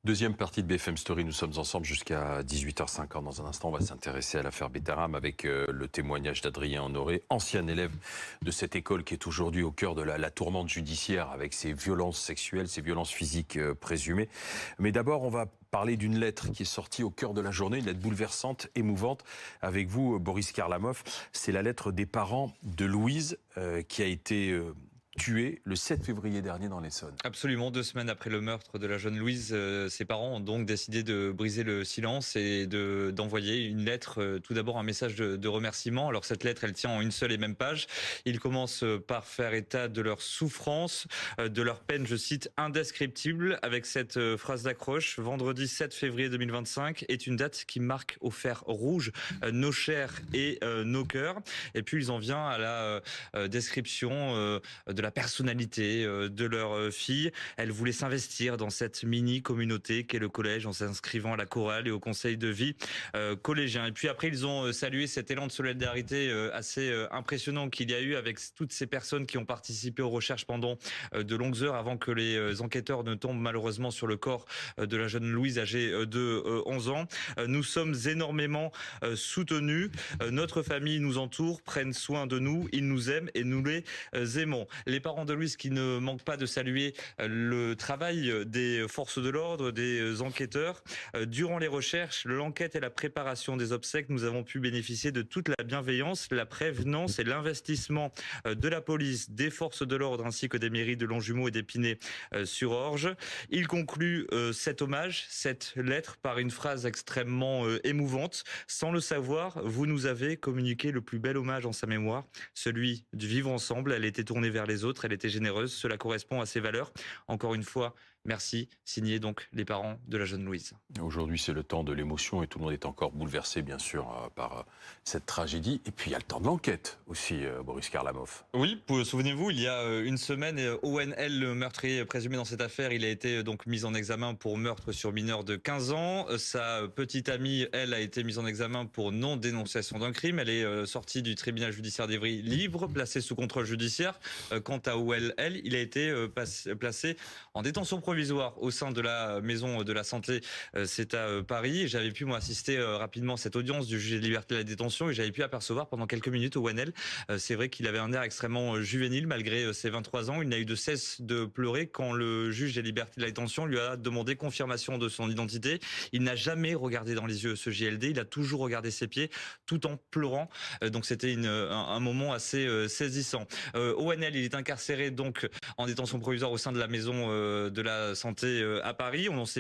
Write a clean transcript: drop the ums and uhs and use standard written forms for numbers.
Deuxième partie de BFM Story, nous sommes ensemble jusqu'à 18h50. Dans un instant, on va s'intéresser à l'affaire Betaram avec le témoignage d'Adrien Honoré, ancien élève de cette école qui est aujourd'hui au cœur de la tourmente judiciaire avec ses violences sexuelles, ses violences physiques présumées. Mais d'abord, on va parler d'une lettre qui est sortie au cœur de la journée, une lettre bouleversante, émouvante. Avec vous, Boris Karlamov, c'est la lettre des parents de Louise qui a été tuée le 7 février dernier dans l'Essonne. Absolument, 2 semaines après le meurtre de la jeune Louise, ses parents ont donc décidé de briser le silence et d'envoyer une lettre, tout d'abord un message de remerciement. Alors cette lettre, elle tient en une seule et même page. Ils commencent par faire état de leur souffrance, de leur peine, je cite, indescriptible, avec cette phrase d'accroche. Vendredi 7 février 2025 est une date qui marque au fer rouge nos chairs et nos cœurs. Et puis ils en viennent à la description de la personnalité de leur fille. Elle voulait s'investir dans cette mini-communauté qu'est le collège en s'inscrivant à la chorale et au conseil de vie collégien. Et puis après, ils ont salué cet élan de solidarité assez impressionnant qu'il y a eu avec toutes ces personnes qui ont participé aux recherches pendant de longues heures avant que les enquêteurs ne tombent malheureusement sur le corps de la jeune Louise âgée de 11 ans. Nous sommes énormément soutenus. Notre famille nous entoure, prennent soin de nous, ils nous aiment et nous les aimons. Les parents de Louise qui ne manquent pas de saluer le travail des forces de l'ordre, des enquêteurs. Durant les recherches, l'enquête et la préparation des obsèques, nous avons pu bénéficier de toute la bienveillance, la prévenance et l'investissement de la police, des forces de l'ordre ainsi que des mairies de Longjumeau et d'Épinay-sur-Orge. Il conclut cet hommage, cette lettre, par une phrase extrêmement émouvante. Sans le savoir, vous nous avez communiqué le plus bel hommage en sa mémoire, celui du vivre ensemble. Elle était tournée vers les autres, elle était généreuse, cela correspond à ses valeurs. Encore une fois, merci, signé donc les parents de la jeune Louise. Aujourd'hui, c'est le temps de l'émotion et tout le monde est encore bouleversé, bien sûr, par cette tragédie. Et puis, il y a le temps de l'enquête aussi, Boris Karlamov. Oui, souvenez-vous, il y a une semaine, ONL, le meurtrier présumé dans cette affaire, il a été donc mis en examen pour meurtre sur mineur de 15 ans. Sa petite amie, elle, a été mise en examen pour non-dénonciation d'un crime. Elle est sortie du tribunal judiciaire d'Evry libre, placée sous contrôle judiciaire. Quant à ONL, il a été placé en détention provisoire au sein de la maison de la santé. C'est à Paris. J'avais pu, moi, assister rapidement à cette audience du juge des libertés de la détention et j'avais pu apercevoir pendant quelques minutes ONL. C'est vrai qu'il avait un air extrêmement juvénile malgré ses 23 ans. Il n'a eu de cesse de pleurer quand le juge des libertés de la détention lui a demandé confirmation de son identité. Il n'a jamais regardé dans les yeux ce JLD. Il a toujours regardé ses pieds tout en pleurant. Donc c'était un moment assez saisissant. ONL, il est incarcéré donc en détention provisoire au sein de la maison de la santé à Paris. On en sait